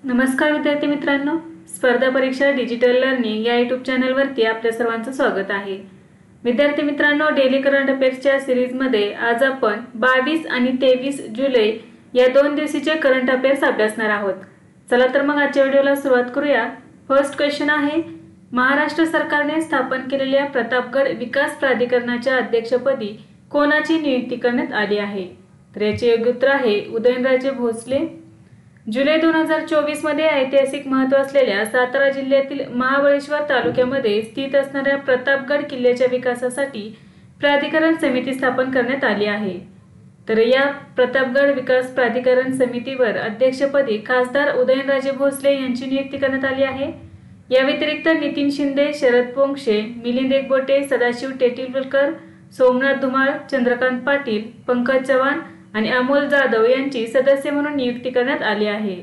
नमस्कार विद्यार्थी मित्रांनो, स्पर्धा परीक्षा डिजिटल लर्निंग या यूट्यूब चॅनलवरती आपल्या सर्वांचं स्वागत आहे। विद्यार्थी मित्रांनो, डेली करंट अफेअर्सच्या सीरीजमध्ये आज आपण 22 आणि 23 जुलै या 2 दिवसीचे करंट अफेअर्स अभ्यासणार आहोत। चला तर मग आजच्या व्हिडिओला सुरुवात करूया। फर्स्ट क्वेश्चन आहे, महाराष्ट्र सरकारने स्थापन केलेल्या प्रतापगड विकास प्राधिकरणाच्या अध्यक्षपदी कोणाची नियुक्ती करण्यात आली आहे? तर याचे योग्य उत्तर आहे उदयनराजे भोसले। जुलै 2024 मध्ये ऐतिहासिक महत्त्व असलेल्या सातारा जिल्ह्यातील महाबळेश्वर तालुक्यामध्ये स्थित असणाऱ्या प्रतापगड किल्ल्याच्या विकासासाठी प्राधिकरण समिती स्थापन करण्यात आली आहे। तर या प्रतापगड विकास प्राधिकरण समितीवर अध्यक्षपदी खासदार उदयनराजे भोसले यांची नियुक्ती करण्यात आली आहे। या व्यतिरिक्त नितीन शिंदे, शरद पोंक्षे, मिलिंद एकबोटे, सदाशिव टेटिलकर, सोमनाथ धुमाळ, चंद्रकांत पाटील, पंकज चव्हाण आणि अमोल जाधव यांची सदस्य म्हणून नियुक्ती करण्यात आली आहे।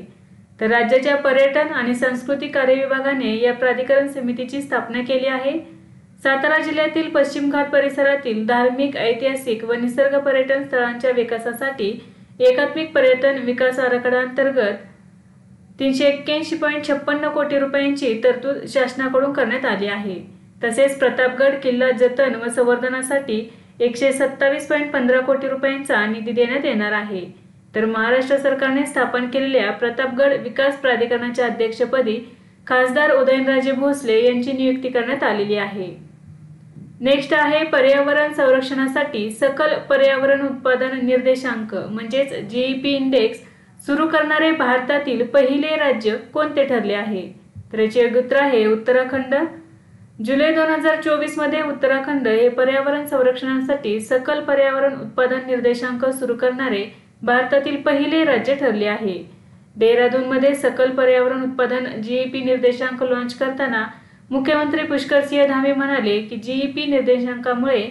तर राज्याच्या पर्यटन आणि सांस्कृतिक कार्य विभागाने या प्राधिकरण समितीची स्थापना केली आहे। सातारा जिल्ह्यातील पश्चिम घाट परिसरातील धार्मिक, ऐतिहासिक व निसर्ग पर्यटन स्थळांच्या विकासासाठी एकात्मिक पर्यटन विकास आराखडा अंतर्गत 381.56 कोटी रुपयांची तरतूद शासनाकडून करण्यात आली आहे। तसेच प्रतापगड किल्ला जतन व संवर्धनासाठी 127.15 कोटी रुपयांचा निधी देण्यात येणार आहे। तर महाराष्ट्र सरकारने स्थापन केलेल्या प्रतापगड विकास प्राधिकरणाच्या अध्यक्षपदी खासदार उदयनराजे भोसले यांची नियुक्ती करण्यात आलेली आहे। नेक्स्ट आहे, पर्यावरण संरक्षणासाठी सकल पर्यावरण उत्पादन निर्देशांक म्हणजेच जीईपी इंडेक्स सुरू करणारे भारतातील पहिले राज्य कोणते ठरले आहे? तर याचे योग्य उत्तर आहे उत्तराखंड। जुलै 2024 मध्ये उत्तराखंड हे पर्यावरण संरक्षणासाठी सकल पर्यावरण उत्पादन निर्देशांक सुरू करणारे भारतातील पहिले राज्य ठरले आहे। देहरादून मध्ये सकल पर्यावरण उत्पादन जीईपी निर्देशांक लॉन्च करताना मुख्यमंत्री पुष्करसिंह धामी म्हणाले की जीईपी निर्देशांकामुळे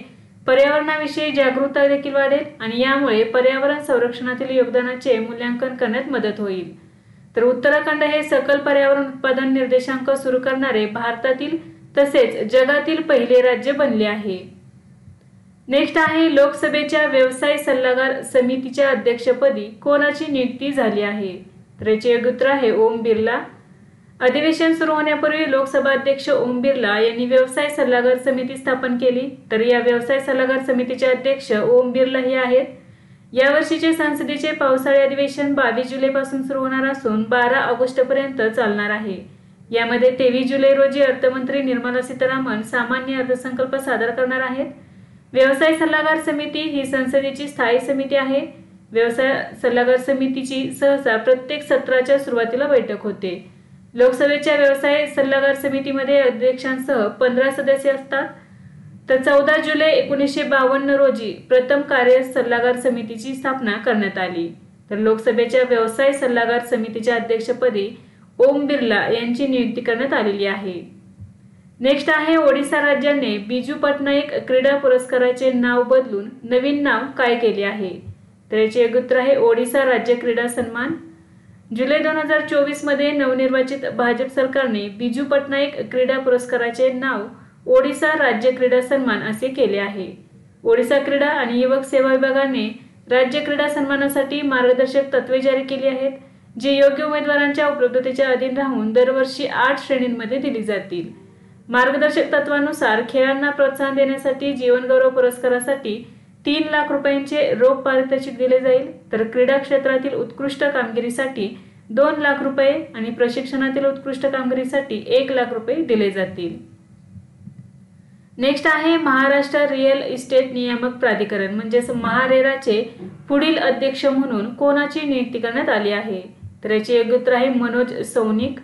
पर्यावरणाविषयी जागरूकता देखील वाढेल आणि यामुळे पर्यावरण संरक्षणातील योगदानाचे मूल्यांकन करण्यात मदत होईल। तर उत्तराखंड हे सकल पर्यावरण उत्पादन निर्देशांक सुरू करणारे भारतातील तसेच जगातील पहिले राज्य बनले आहे। नेक्स्ट आहे, लोकसभेच्या व्यवसाय सल्लागार समितीच्या अध्यक्षपदी कोणाची नियुक्ती झाली आहे? तर याचे योग्य उत्तर आहे ओम बिर्ला। अधिवेशन सुरू होण्यापूर्वी लोकसभा अध्यक्ष ओम बिर्ला यांनी व्यवसाय सल्लागार समिती स्थापन केली। तर या व्यवसाय सल्लागार समितीचे अध्यक्ष ओम बिर्ला हे आहेत। यावर्षीचे संसदेचे पावसाळी अधिवेशन 22 जुलै पासून सुरू होणार असून 12 ऑगस्ट पर्यंत चालणार आहे। यामध्ये 23 जुलै रोजी अर्थमंत्री निर्मला सीतारामन सामान्य अर्थसंकल्प सादर करणार आहेत। व्यवसाय सल्लागार समिती ही संसदेची स्थायी समिती आहे। व्यवसाय सल्लागार समितीची सहसा प्रत्येक सत्राच्या सुरुवातीला बैठक होते। लोकसभेच्या व्यवसाय सल्लागार समितीमध्ये अध्यक्षांसह 15 सदस्य असतात। तर 14 जुलै 1952 रोजी प्रथम कार्य सल्लागार समितीची स्थापना करण्यात आली। तर लोकसभेच्या व्यवसाय सल्लागार समितीच्या अध्यक्षपदी ओम बिर्ला यांची नियुक्ती करण्यात आलेली आहे। नेक्स्ट आहे, ओडिशा राज्याने बिजू पटनायक क्रीडा पुरस्काराचे नाव बदलून नवीन नाव काय केले आहे? तर याचे योग्य उत्तर आहे ओडिशा राज्य क्रीडा सन्मान। जुलै 2024 मध्ये नवनिर्वाचित भाजप सरकारने बिजू पटनायक क्रीडा पुरस्काराचे नाव ओडिशा राज्य क्रीडा सन्मान असे केले आहे। ओडिशा क्रीडा आणि युवक सेवा विभागाने राज्य क्रीडा सन्मानासाठी मार्गदर्शक तत्त्वे जारी केली आहेत, जे योग्य उमेदवारांच्या उपलब्धतेच्या अधीन राहून दरवर्षी 8 श्रेणींमध्ये दिली जातील। मार्गदर्शक तत्वानुसार खेळांना प्रोत्साहन देण्यासाठी जीवन गौरव पुरस्कारासाठी 3 लाख रुपयांचे रोख पारितोषिक दिले जाईल। तर क्रीडा क्षेत्रातील उत्कृष्ट कामगिरीसाठी 2 लाख रुपये आणि प्रशिक्षणातील उत्कृष्ट कामगिरीसाठी 1 लाख रुपये दिले जातील। नेक्स्ट आहे, महाराष्ट्र रिअल इस्टेट नियामक प्राधिकरण म्हणजेच महारेराचे पुढील अध्यक्ष म्हणून कोणाची नियुक्ती करण्यात आली आहे? तर याचे योग्य उत्तर आहे मनोज सौनिक।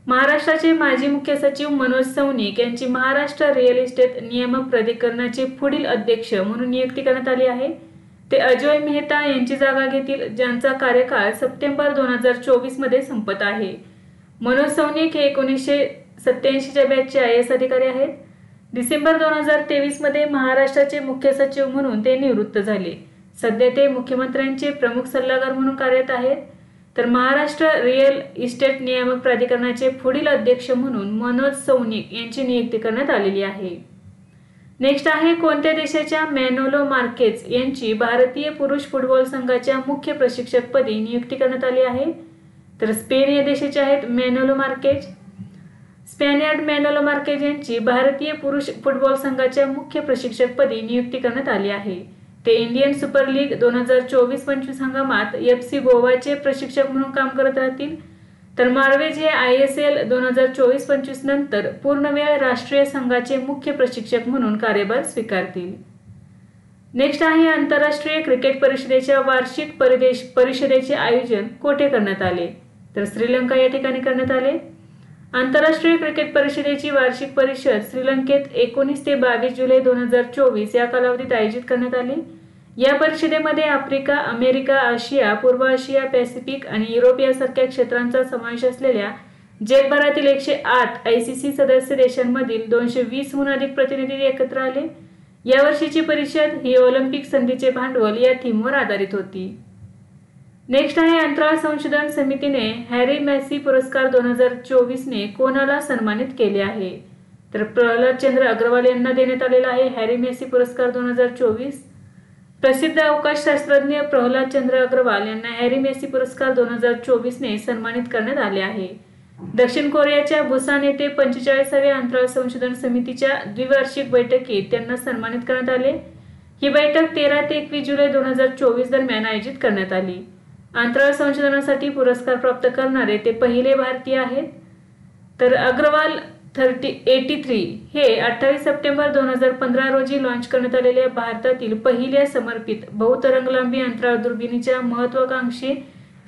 महाराष्ट्राचे माजी मुख्य सचिव मनोज सौनिक यांची महाराष्ट्र रिअल इस्टेट नियामक प्राधिकरणाचे पुढील अध्यक्ष म्हणून नियुक्ती करण्यात आली आहे। ते अजय मेहता यांची जागा घेतील, ज्यांचा कार्यकाळ सप्टेंबर 2024 मध्ये संपत आहे। मनोज सौनिक हे 1987 च्या बॅचचे IAS अधिकारी आहेत। डिसेंबर 2023 मध्ये महाराष्ट्राचे मुख्य सचिव म्हणून ते निवृत्त झाले। सध्या ते मुख्यमंत्र्यांचे प्रमुख सल्लागार म्हणून कार्यरत आहेत। तर महाराष्ट्र रिअल इस्टेट नियामक प्राधिकरणाचे पुढील अध्यक्ष म्हणून मनोज सौनिक यांची नियुक्ती करण्यात आलेली आहे। नेक्स्ट आहे, कोणत्या देशाच्या मॅनोलो मार्केज यांची भारतीय पुरुष फुटबॉल संघाच्या मुख्य प्रशिक्षकपदी नियुक्ती करण्यात आली आहे? तर स्पेन या देशाचे आहेत मॅनोलो मार्केज. स्पॅनियार्ड मॅनोलो मार्केज यांची भारतीय पुरुष फुटबॉल संघाच्या मुख्य प्रशिक्षकपदी नियुक्ती करण्यात आली आहे. ते इंडियन सुपर लीग 2024-25 हंगामात FC गोवाचे प्रशिक्षक म्हणून काम करत राहतील. तर मार्वेज हे ISL 2024-25 नंतर पूर्णवेळ राष्ट्रीय संघाचे मुख्य प्रशिक्षक म्हणून कार्यभार स्वीकारतील. नेक्स्ट आहे आंतरराष्ट्रीय क्रिकेट परिषदेच्या वार्षिक परिषदेचे आयोजन कोठे करण्यात आले? तर श्रीलंका या ठिकाणी करण्यात आले. आंतरराष्ट्रीय क्रिकेट परिषदेची वार्षिक परिषद श्रीलंकेत 19 ते 22 जुलै 2024 या कालावधीत आयोजित करण्यात आली. या परिषदेमध्ये आफ्रिका, अमेरिका, आशिया, पूर्व आशिया, पॅसिफिक आणि युरोप यासारख्या क्षेत्रांचा समावेश असलेल्या जगभरातील 108 ICC सदस्य देशांमधील 220हून अधिक प्रतिनिधी एकत्र आले. यावर्षीची परिषद ही ऑलिम्पिक संधीचे भांडवल या थीमवर आधारित होती. नेक्स्ट आहे अंतराळ संशोधन समितीने हॅरी मॅसी पुरस्कार 2024 कोणाला सन्मानित केले आहे? तर प्रल्हादचंद्र अग्रवाल यांना देण्यात आलेला आहे हॅरी मॅसी पुरस्कार 2024. प्रसिद्ध अवकाशशास्त्रज्ञ प्रल्हादचंद्र अग्रवाल यांना हॅरी मॅसी पुरस्कार 2024 सन्मानित करण्यात आले आहे. दक्षिण कोरियाच्या बुसान येथे 45व्या अंतराळ संशोधन समितीच्या द्विवार्षिक बैठकीत त्यांना सन्मानित करण्यात आले. ही बैठक 13 ते 21 जुलै 2024 दरम्यान आयोजित करण्यात आली. अंतराळ संशोधनासाठी पुरस्कार प्राप्त करणारे ते पहिले भारतीय आहेत. तर अग्रवाल 83 हे 28 सप्टेंबर 2015 रोजी लॉन्च करण्यात आलेल्या भारतातील पहिल्या समर्पित बहुतरंगलांबी अंतराळ दुर्बिणीच्या महत्त्वाकांक्षी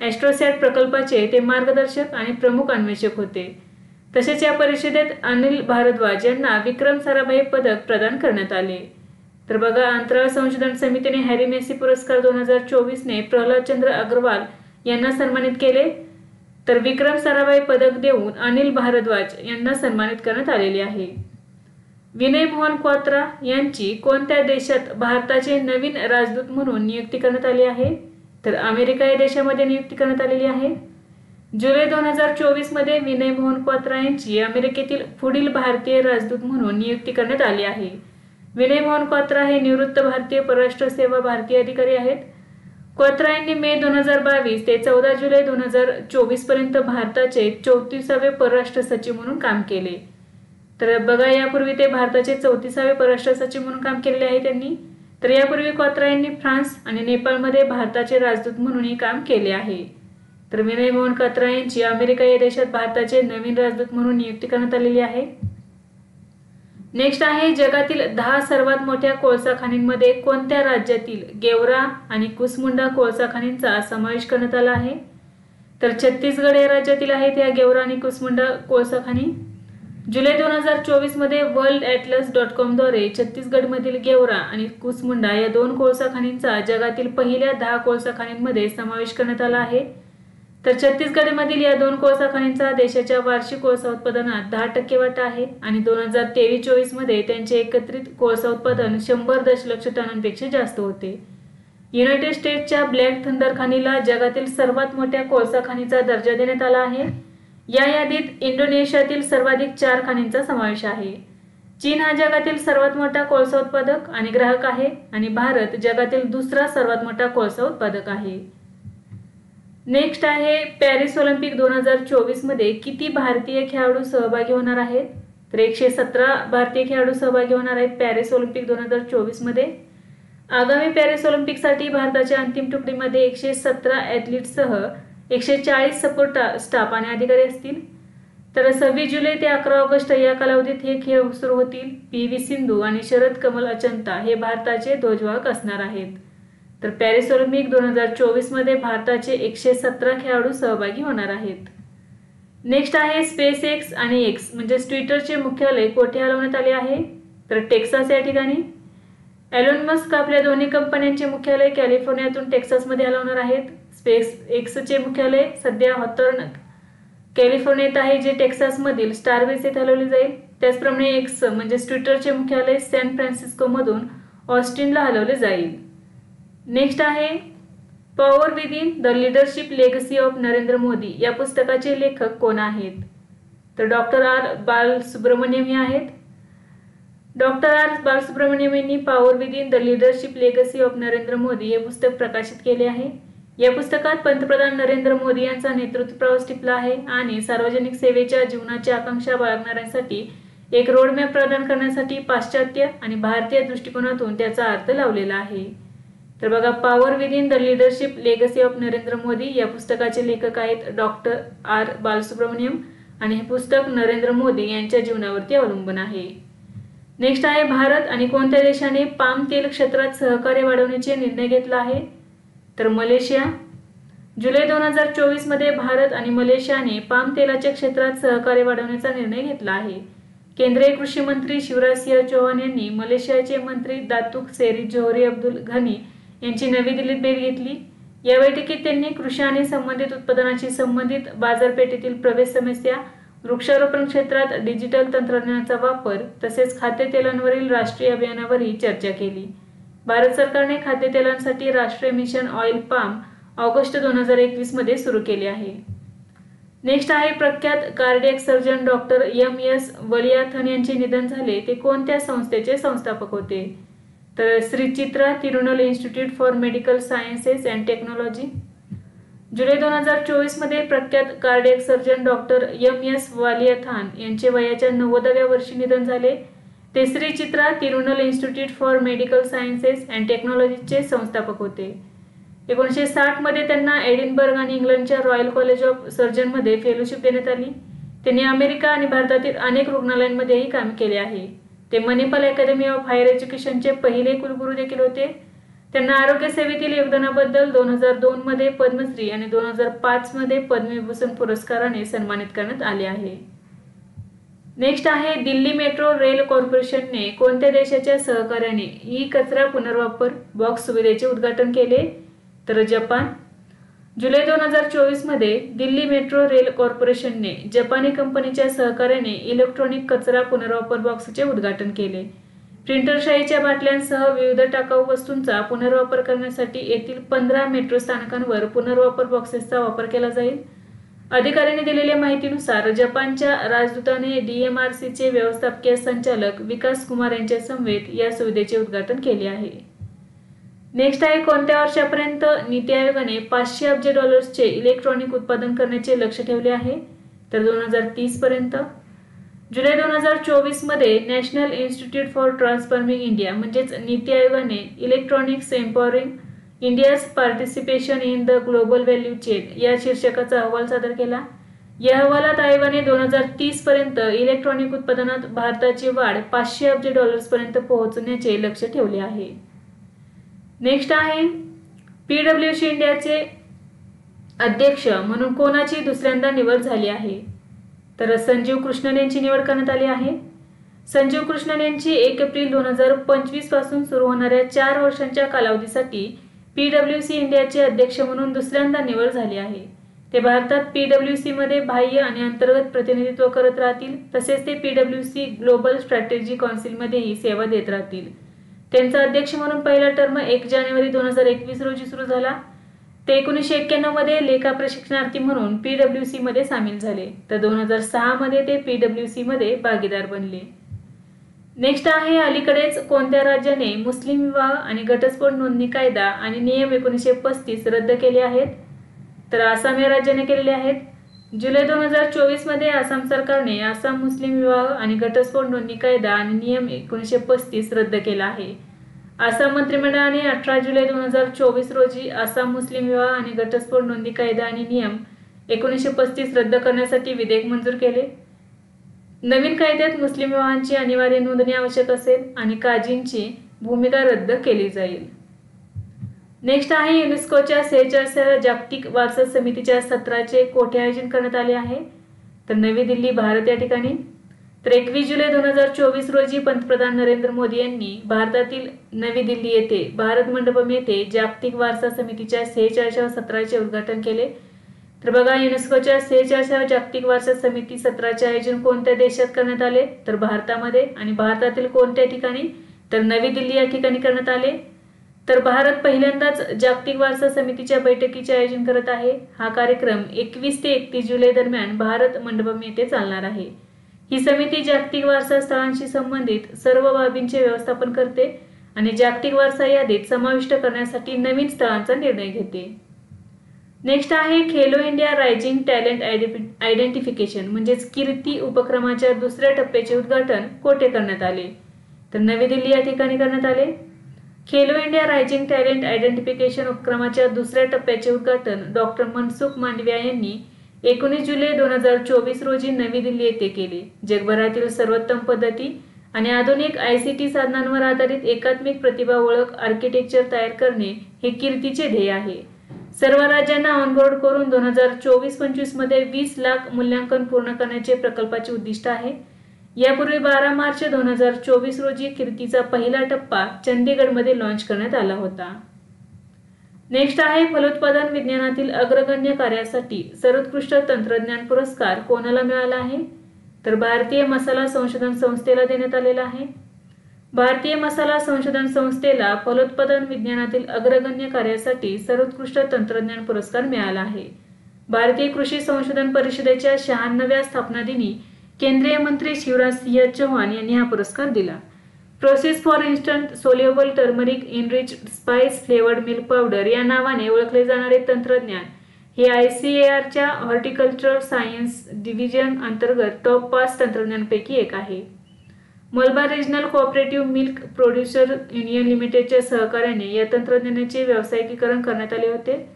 ॲस्ट्रोसॅट प्रकल्पाचे ते मार्गदर्शक आणि प्रमुख अन्वेषक होते. तसेच या परिषदेत अनिल भारद्वाज यांना विक्रम साराभाई पदक प्रदान करण्यात आले. तर बघा, अंतराळ संशोधन समितीने हॅरी मॅसी पुरस्कार 2024 प्रल्हादचंद्र अग्रवाल यांना सन्मानित केले. तर विक्रम साराभाई पदक देऊन अनिल भारद्वाज यांना सन्मानित करण्यात आलेले आहे. विनय मोहन क्वात्रा यांची कोणत्या देशात भारताचे नवीन राजदूत म्हणून नियुक्ती करण्यात आली आहे? तर अमेरिका या देशामध्ये नियुक्ती करण्यात आलेली आहे. जुलै 2024 मध्ये विनय मोहन क्वात्रा यांची अमेरिकेतील पुढील भारतीय राजदूत म्हणून नियुक्ती करण्यात आली आहे. विनय मोहन क्वात्रा हे निवृत्त भारतीय परराष्ट्र सेवा भारतीय अधिकारी आहेत. क्वात्रा यांनी मे 2022 ते 14 जुलै 2024 पर्यंत भारताचे 34वे परराष्ट्र सचिव म्हणून काम केले. तर बघा, यापूर्वी ते भारताचे 34वे परराष्ट्र सचिव म्हणून काम केलेले आहे त्यांनी. तर यापूर्वी क्वात्रा यांनी फ्रान्स आणि नेपाळमध्ये भारताचे राजदूत म्हणूनही काम केले आहे. तर विनय मोहन क्वात्रा यांची अमेरिका या देशात भारताचे नवीन राजदूत म्हणून नियुक्ती करण्यात आलेली आहे. नेक्स्ट आहे जगातील 10 सर्वात मोठ्या कोळसा खाणींमध्ये कोणत्या राज्यातील गेवरा आणि कुसमुंडा कोळसा खाणींचा समावेश करण्यात आला आहे? तर छत्तीसगड या राज्यातील आहेत या गेवरा आणि कुसमुंडा कोळसा खाणी. जुलै 2024 मध्ये worldatlas.com द्वारे छत्तीसगडमधील गेवरा आणि कुसमुंडा या 2 कोळसा खाणींचा जगातील पहिल्या 10 कोळसा खाणींमध्ये समावेश करण्यात आला आहे. तर छत्तीसगडमधील या 2 कोळसा खाणींचा देशाच्या वार्षिक कोळसा उत्पादनात 10% वाटा आहे आणि 2023-24 मध्ये त्यांचे एकत्रित कोळसा उत्पादन 100 दशलक्ष टनांपेक्षा जास्त होते. युनायटेड स्टेट्सच्या ब्लॅक थंडर खाणीला जगातील सर्वात मोठ्या कोळसा खाणीचा दर्जा देण्यात आला आहे. या यादीत इंडोनेशियातील सर्वाधिक 4 खाणींचा समावेश आहे. चीन हा जगातील सर्वात मोठा कोळसा उत्पादक आणि ग्राहक आहे आणि भारत जगातील दुसरा सर्वात मोठा कोळसा उत्पादक आहे. नेक्स्ट आहे पॅरिस ऑलिम्पिक 2024 मध्ये किती भारतीय खेळाडू सहभागी होणार आहेत? तर 117 भारतीय खेळाडू सहभागी होणार आहेत पॅरिस ऑलिम्पिक 2024 मध्ये. आगामी पॅरिस ऑलिम्पिकसाठी भारताच्या अंतिम तुकडीमध्ये 117 ॲथलीटसह 140 सपोर्ट स्टाफ आणि अधिकारी असतील. तर 26 जुलै ते 11 ऑगस्ट या कालावधीत हे खेळ सुरू होतील. PV सिंधू आणि शरद कमल अचंता हे भारताचे ध्वजवाहक असणार आहेत. तर पॅरिस ऑलिम्पिक 2024 मध्ये भारताचे 117 खेळाडू सहभागी होणार आहेत. नेक्स्ट आहे स्पेस एक्स आणि एक्स म्हणजे ट्विटरचे मुख्यालय कोठे हलवण्यात आले आहे? तर टेक्सास या ठिकाणी. एलोन मस्क आपल्या दोन्ही कंपन्यांचे मुख्यालय कॅलिफोर्नियातून टेक्सासमध्ये हलवणार आहेत. स्पेस एक्सचे मुख्यालय सध्या हॉथॉर्न कॅलिफोर्नियात आहे जे टेक्सासमधील स्टारबेस येथे हलवले जाईल. त्याचप्रमाणे एक्स म्हणजे ट्विटरचे मुख्यालय सॅन फ्रान्सिस्कोमधून ऑस्टिनला हलवले जाईल. नेक्स्ट आहे power within the leadership legacy of Narendra Modi या पुस्तकाचे लेखक कोण आहेत? तर डॉक्टर आर बालसुब्रमण्यम हे आहेत. डॉक्टर आर बालसुब्रमण्यम यांनी power within the leadership legacy of Narendra Modi हे पुस्तक प्रकाशित केले आहे. या पुस्तकात पंतप्रधान नरेंद्र मोदी यांचा नेतृत्व प्रवास टिपला आहे आणि सार्वजनिक सेवेच्या जीवनाची आकांक्षा बाळगणाऱ्यांसाठी एक रोडमॅप प्रदान करण्यासाठी पाश्चात्य आणि भारतीय दृष्टिकोनातून त्याचा अर्थ लावलेला आहे। तर बघा, power within the leadership legacy of Narendra Modi या पुस्तकाचे लेखक आहेत डॉक्टर आर बालसुब्रमण्यम आणि हे पुस्तक नरेंद्र मोदी यांच्या जीवनावरती अवलंबून आहे। नेक्स्ट आहे, भारत आणि कोणत्या देशाने पाम तेल क्षेत्रात सहकार्य वाढवण्याचे निर्णय घेतला आहे? तर मलेशिया। जुलै 2024 मध्ये भारत आणि मलेशियाने पाम तेलाच्या क्षेत्रात सहकार्य वाढवण्याचा निर्णय घेतला आहे। केंद्रीय कृषी मंत्री शिवराज सिंह चौहान यांनी मलेशियाचे मंत्री दातुक सेरी जोहरी अब्दुल घनी यांची नवी दिल्लीत भेट घेतली। या बैठकीत त्यांनी कृषी आणि संबंधित उत्पादनाशी संबंधित बाजारपेठेतील प्रवेश समस्या, वृक्षारोपण क्षेत्रात डिजिटल तंत्रज्ञानाचा वापर तसेच खाद्यतेलांवरील राष्ट्रीय अभियानावरही चर्चा केली। भारत सरकारने खाद्यतेलांसाठी राष्ट्रीय मिशन ऑइल पाम ऑगस्ट 2021 मध्ये सुरू केले आहे। नेक्स्ट आहे, प्रख्यात cardiac surgeon doctor MS. Valiathan यांचे निधन झाले। ते कोणत्या संस्थेचे संस्थापक होते? तर Shri Chitra Tirunal institute for medical sciences and technology. जुलै 2024 मध्ये प्रख्यात cardiac surgeon doctor MS. Valiathan यांचे वयाच्या 90व्या वर्षी निधन झाले। ते Shri Chitra Tirunal institute for medical sciences and टेक्नॉलॉजीचे संस्थापक होते। 1960 मध्ये त्यांना एडिनबर्ग आणि इंग्लंडच्या रॉयल कॉलेज ऑफ सर्जनमध्ये फेलोशिप देण्यात आली। त्यांनी अमेरिका आणि भारतातील अनेक रुग्णालयांमध्येही काम केले आहे। ते मणिपाल अकॅडमी ऑफ हायर एज्युकेशनचे पहिले कुलगुरू देखील होते। त्यांना आरोग्य सेवेतील योगदानाबद्दल 2002 मध्ये पद्मश्री आणि 2005 मध्ये पद्मविभूषण पुरस्काराने सन्मानित करण्यात आले आहे। नेक्स्ट आहे, दिल्ली मेट्रो रेल कॉर्पोरेशनने कोणत्या देशाच्या सहकार्याने ई कचरा पुनर्वापर बॉक्स सुविधेचे उद्घाटन केले? तर जपान। जुलै 2024 मध्ये दिल्ली मेट्रो रेल कॉर्पोरेशनने जपानी कंपनीच्या सहकार्याने इलेक्ट्रॉनिक कचरा पुनर्वापर बॉक्सचे उद्घाटन केले। प्रिंटरशाहीच्या बाटल्यांसह विविध टाकाऊ वस्तूंचा पुनर्वापर करण्यासाठी येथील 15 मेट्रो स्थानकांवर पुनर्वापर बॉक्सेसचा वापर केला जाईल। अधिकाऱ्यांनी दिलेल्या माहितीनुसार जपानच्या राजदूताने DMRCचे व्यवस्थापकीय संचालक विकास कुमार यांच्या समवेत या सुविधेचे उद्घाटन केले आहे। नेक्स्ट आहे, कोणत्या वर्षापर्यंत नीती आयोगाने $500 अब्ज इलेक्ट्रॉनिक उत्पादन करण्याचे लक्ष्य ठेवले आहे? तर 2030 पर्यंत। जुलै 2024 मध्ये national institute for transforming India म्हणजेच नीती आयोगाने electronics empowering India's participation in the global value chain या शीर्षकाचा अहवाल सादर केला। या अहवालात आयोगाने 2030 पर्यंत इलेक्ट्रॉनिक उत्पादनात भारताची वाढ $500 अब्ज पर्यंत पोहोचण्याचे लक्ष्य ठेवले आहे। नेक्स्ट आहे, PwC इंडियाचे अध्यक्ष म्हणून कोणाची दुसऱ्यांदा निवड झाली आहे? तर संजीव कृष्णन यांची निवड करण्यात आली आहे। संजीव कृष्णन यांची 1 एप्रिल 2025 पासून सुरू होणाऱ्या 4 वर्षांच्या कालावधीसाठी PwC इंडियाचे अध्यक्ष म्हणून दुसऱ्यांदा निवड झाली आहे। ते भारतात PwC मध्ये बाह्य आणि अंतर्गत प्रतिनिधित्व करत राहतील। तसेच ते PwC ग्लोबल स्ट्रॅटेजी काउन्सिलमध्येही सेवा देत राहतील। त्यांचा अध्यक्ष म्हणून पहिला टर्म 1 जानेवारी 2021 रोजी सुरू झाला। ते 1991 मध्ये लेखा प्रशिक्षणार्थी म्हणून PwC मध्ये सामील झाले, तर 2006 मध्ये ते PwC मध्ये भागीदार बनले। नेक्स्ट आहे, अलीकडेच कोणत्या राज्याने मुस्लिम विवाह आणि घटस्फोट नोंदणी कायदा आणि नियम 1935 रद्द केले आहेत? तर आसाम या राज्याने केलेले आहेत। जुलै 2024 मध्ये आसाम सरकारने आसाम मुस्लिम विवाह आणि घटस्फोट नोंदणी कायदा आणि नियम 1935 रद्द केला आहे। आसाम मंत्रिमंडळाने 18 जुलै 2024 रोजी आसाम मुस्लिम विवाह आणि घटस्फोट नोंदणी कायदा आणि नियम 1935 रद्द करण्यासाठी विधेयक मंजूर केले। नवीन कायद्यात मुस्लिम विवाहांची अनिवार्य नोंदणी आवश्यक असेल आणि काजींची भूमिका रद्द केली जाईल। नेक्स्ट आहे, युनेस्कोच्या 46व्या जागतिक वारसा समितीच्या सत्राचे कोठे आयोजन करण्यात आले आहे? तर नवी दिल्ली, भारत या ठिकाणी। तर 21 जुलै 2024 रोजी पंतप्रधान नरेंद्र मोदी यांनी भारतातील नवी दिल्ली येथे भारत मंडपम येथे जागतिक वारसा समितीच्या 46व्या सत्राचे उद्घाटन केले। तर बघा, युनेस्कोच्या 46व्या जागतिक वारसा समिती सत्राचे आयोजन कोणत्या देशात करण्यात आले? तर भारतामध्ये। आणि भारतातील कोणत्या ठिकाणी? तर नवी दिल्ली या ठिकाणी करण्यात आले। तर भारत पहिल्यांदाच जागतिक वारसा समितीच्या बैठकीचे आयोजन करत आहे। हा कार्यक्रम 21 ते 31 जुलै दरम्यान भारत मंडपम येथे चालणार आहे। ही समिती जागतिक वारसा स्थळांशी संबंधित सर्व बाबींचे व्यवस्थापन करते आणि जागतिक वारसा यादीत समाविष्ट करण्यासाठी नवीन स्थळांचा निर्णय घेते। नेक्स्ट आहे Khelo India rising talent identification म्हणजेच कीर्ती उपक्रमाच्या दुसऱ्या टप्प्याचे उद्घाटन कोठे करण्यात आले? तर नवी दिल्ली या ठिकाणी करण्यात आले। Khelo India rising talent identification उपक्रमाच्या दुसऱ्या टप्प्याचे उद्घाटन डॉक्टर मनसुख मांडविया यांनी 19 जुलै 2024 रोजी नवी दिल्ली येथे केले। जगभरातील सर्वोत्तम पद्धती आणि आधुनिक ICT साधनांवर आधारित एकात्मिक प्रतिभा ओळख आर्किटेक्चर तयार करणे हे कीर्तीचे ध्येय आहे। सर्व राज्यांना ऑनबोर्ड करून 2024-25 मध्ये 20 लाख मूल्यांकन पूर्ण करण्याचे प्रकल्पाचे उद्दिष्ट आहे। यापूर्वी 12 मार्च 2024 रोजी कीर्तीचा पहिला टप्पा चंदीगडमध्ये लॉन्च करण्यात आला होता। नेक्स्ट आहे फलोत्पादन विज्ञानातील अग्रगण्य कार्यासाठी सर्वोत्कृष्ट तंत्रज्ञान पुरस्कार कोणाला मिळाला आहे? तर भारतीय मसाला संशोधन संस्थेला देण्यात आलेला आहे। भारतीय मसाला संशोधन संस्थेला फलोत्पादन विज्ञानातील अग्रगण्य कार्यासाठी सर्वोत्कृष्ट तंत्रज्ञान पुरस्कार मिळाला आहे। भारतीय कृषी संशोधन परिषदेच्या 96व्या स्थापना दिनी केंद्रीय मंत्री शिवराज सिंह चौहान यांनी हा पुरस्कार दिला। Process for instant soluble turmeric enriched spice flavoured milk powder या नावाने ओळखले जाणारे तंत्रज्ञान हे ICARच्या हॉर्टिकल्चरल सायन्स डिव्हिजन अंतर्गत टॉप 5 तंत्रज्ञानांपैकी एक आहे। Malabar regional cooperative milk producer union लिमिटेडच्या सहकार्याने या तंत्रज्ञानाचे व्यावसायिकीकरण करण्यात आले होते।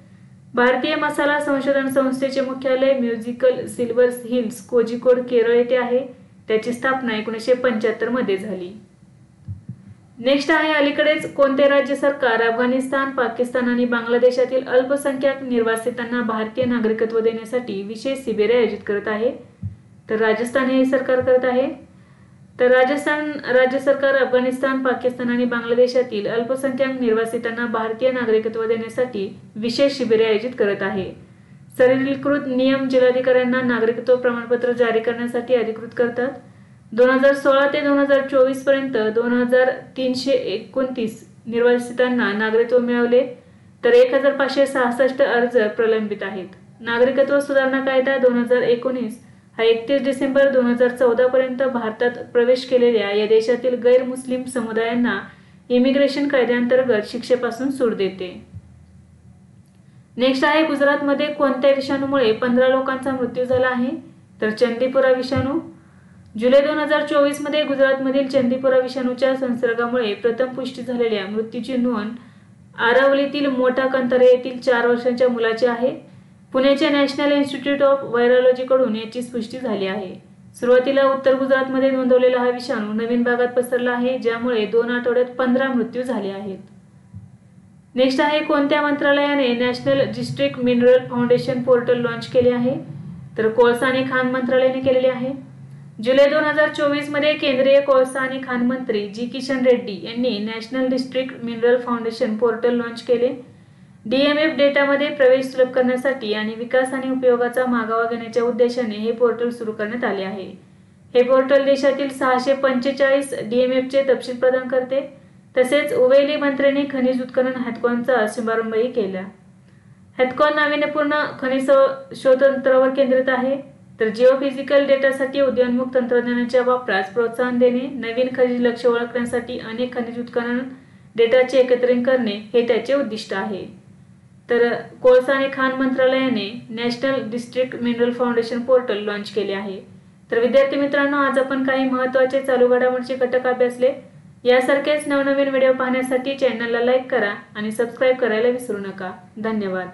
भारतीय मसाला संशोधन संस्थेचे मुख्यालय musical silver hills Kozhikode Kerala येथे आहे। त्याची स्थापना 1975 मध्ये झाली। नेक्स्ट आहे अलीकडेच कोणते राज्य सरकार अफगाणिस्तान, पाकिस्तान आणि बांगलादेशातील अल्पसंख्याक निर्वासितांना भारतीय नागरिकत्व देण्यासाठी विशेष शिबिरे आयोजित करत आहे? तर राजस्थान हे सरकार करत आहे। तर राजस्थान राज्य सरकार अफगाणिस्तान, पाकिस्तान आणि बांगलादेशातील अल्पसंख्याक निर्वासितांना भारतीय नागरिकत्व देण्यासाठी विशेष शिबिरे आयोजित करत आहे। सरलीकृत नियम जिल्हाधिकाऱ्यांना नागरिकत्व प्रमाणपत्र जारी करण्यासाठी अधिकृत करतात। 2016 ते 2024 पर्यंत 2329 निर्वासितांना नागरिकत्व मिळाले, तर 1566 अर्ज प्रलंबित आहेत। नागरिकत्व सुधारणा कायदा 2019 हा 31 डिसेंबर 2014 पर्यंत भारतात प्रवेश केलेल्या या देशातील गैर मुस्लिम समुदायांना इमिग्रेशन कायद्याअंतर्गत शिक्षेपासून सूट देते। नेक्स्ट आहे गुजरातमध्ये कोणत्या विषाणूमुळे 15 लोकांचा मृत्यू झाला आहे? तर चंदीपुरा विषाणू। जुलै 2024 मध्ये गुजरातमधील चंदीपुरा विषाणूच्या संसर्गामुळे प्रथम पुष्टी झालेल्या मृत्यूची नोंद आरावलीतील मोठा कंतारे येथील 4 वर्षांच्या मुलाची आहे। पुण्याच्या नॅशनल इन्स्टिट्यूट ऑफ व्हायरॉलॉजी कडून याची पुष्टी झाली आहे। सुरुवातीला उत्तर गुजरातमध्ये नोंदवलेला हा विषाणू नवीन भागात पसरला आहे, ज्यामुळे 2 आठवड्यात 15 मृत्यू झाले आहेत। नेक्स्ट आहे कोणत्या मंत्रालयाने national district mineral foundation portal launch केले आहे? तर कोळसा आणि खाण मंत्रालयाने केलेले आहे। जुलै 2024 मध्ये केंद्रीय कोळसा आणि खाण मंत्री जी किशन रेड्डी यांनी national district mineral foundation portal launch केले। DMF डेटामध्ये प्रवेश सुलभ करण्यासाठी आणि विकास आणि उपयोगाचा मागोवा घेण्याच्या उद्देशाने हे पोर्टल सुरू करण्यात आले आहे। हे पोर्टल देशातील 645 DMFचे तपशील प्रदान करते। तसेच उवेली मंत्र्यांनी खनिज उत्खनन हॅथकॉनचा शुभारंभही केला। हॅथकॉन नाविन्यपूर्ण खनिज शोधतंत्रावर केंद्रित आहे। तर जिओफिजिकल डेटासाठी उदयोन्मुख तंत्रज्ञानाच्या वापरास प्रोत्साहन देणे, नवीन खनिज लक्ष्य ओळखण्यासाठी अनेक खनिज उत्खनन डेटाचे एकत्रीकरण करणे हे त्याचे उद्दिष्ट आहे। तर कोळसा आणि खाण मंत्रालयाने national district mineral foundation portal launch केले आहे। तर विद्यार्थी मित्रांनो, आज आपण काही महत्त्वाचे चालू घडामोडींचे घटक अभ्यासले। यासारखेच नवनवीन व्हिडिओ पाहण्यासाठी चॅनलला लाईक करा आणि सबस्क्राईब करायला विसरू नका। धन्यवाद।